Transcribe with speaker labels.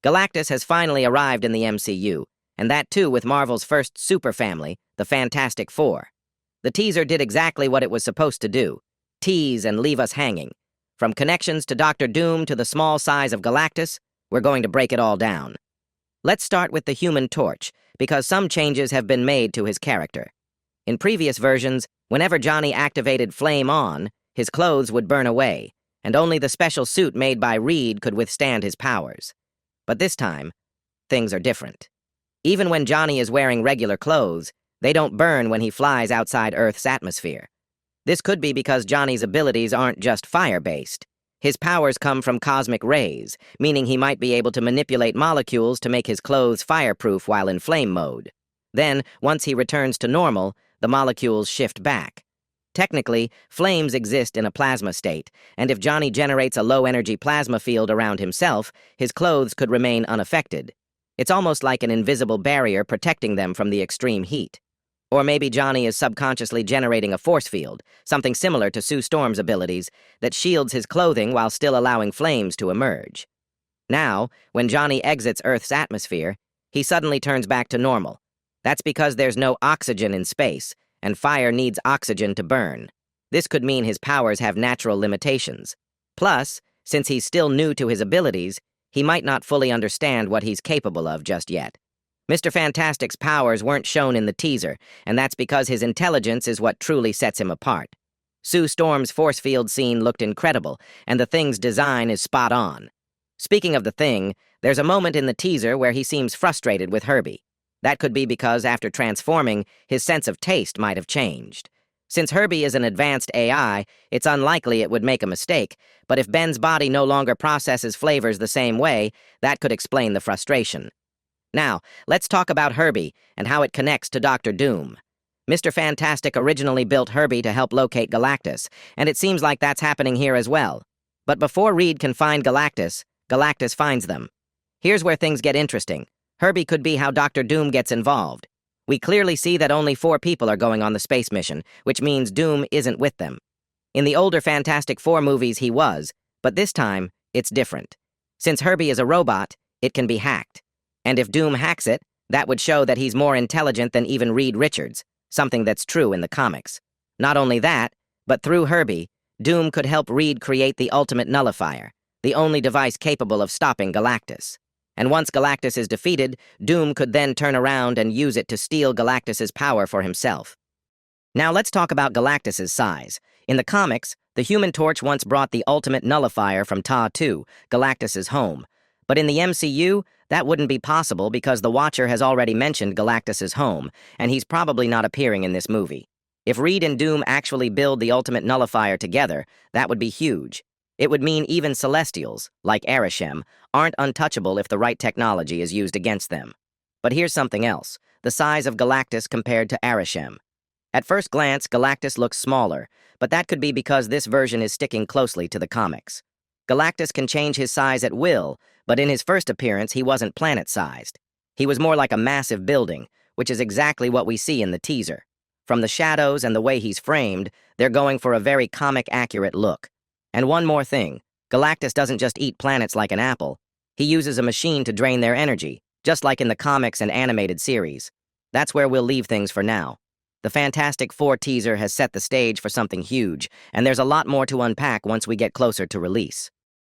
Speaker 1: Galactus has finally arrived in the MCU, and that too with Marvel's first superfamily, the Fantastic Four. The teaser did exactly what it was supposed to do: tease and leave us hanging. From connections to Doctor Doom to the small size of Galactus, we're going to break it all down. Let's start with the Human Torch, because some changes have been made to his character. In previous versions, whenever Johnny activated Flame On, his clothes would burn away, and only the special suit made by Reed could withstand his powers. But this time, things are different. Even when Johnny is wearing regular clothes, they don't burn when he flies outside Earth's atmosphere. This could be because Johnny's abilities aren't just fire-based. His powers come from cosmic rays, meaning he might be able to manipulate molecules to make his clothes fireproof while in flame mode. Then, once he returns to normal, the molecules shift back. Technically, flames exist in a plasma state, and if Johnny generates a low-energy plasma field around himself, his clothes could remain unaffected. It's almost like an invisible barrier protecting them from the extreme heat. Or maybe Johnny is subconsciously generating a force field, something similar to Sue Storm's abilities, that shields his clothing while still allowing flames to emerge. Now, when Johnny exits Earth's atmosphere, he suddenly turns back to normal. That's because there's no oxygen in space, and fire needs oxygen to burn. This could mean his powers have natural limitations. Plus, since he's still new to his abilities, he might not fully understand what he's capable of just yet. Mr. Fantastic's powers weren't shown in the teaser, and that's because his intelligence is what truly sets him apart. Sue Storm's force field scene looked incredible, and the Thing's design is spot on. Speaking of the Thing, there's a moment in the teaser where he seems frustrated with Herbie. That could be because after transforming, his sense of taste might have changed. Since Herbie is an advanced AI, it's unlikely it would make a mistake, but if Ben's body no longer processes flavors the same way, that could explain the frustration. Now, let's talk about Herbie and how it connects to Doctor Doom. Mr. Fantastic originally built Herbie to help locate Galactus, and it seems like that's happening here as well. But before Reed can find Galactus, Galactus finds them. Here's where things get interesting. Herbie could be how Doctor Doom gets involved. We clearly see that only 4 people are going on the space mission, which means Doom isn't with them. In the older Fantastic Four movies he was, but this time, it's different. Since Herbie is a robot, it can be hacked. And if Doom hacks it, that would show that he's more intelligent than even Reed Richards, something that's true in the comics. Not only that, but through Herbie, Doom could help Reed create the ultimate Nullifier, the only device capable of stopping Galactus. And once Galactus is defeated, Doom could then turn around and use it to steal Galactus's power for himself. Now let's talk about Galactus's size. In the comics, the Human Torch once brought the ultimate Nullifier from Ta-2, Galactus's home. But in the MCU, that wouldn't be possible because the Watcher has already mentioned Galactus's home, and he's probably not appearing in this movie. If Reed and Doom actually build the ultimate Nullifier together, that would be huge. It would mean even Celestials, like Arishem, aren't untouchable if the right technology is used against them. But here's something else: the size of Galactus compared to Arishem. At first glance, Galactus looks smaller, but that could be because this version is sticking closely to the comics. Galactus can change his size at will, but in his first appearance he wasn't planet-sized. He was more like a massive building, which is exactly what we see in the teaser. From the shadows and the way he's framed, they're going for a very comic-accurate look. And one more thing, Galactus doesn't just eat planets like an apple. He uses a machine to drain their energy, just like in the comics and animated series. That's where we'll leave things for now. The Fantastic Four teaser has set the stage for something huge, and there's a lot more to unpack once we get closer to release.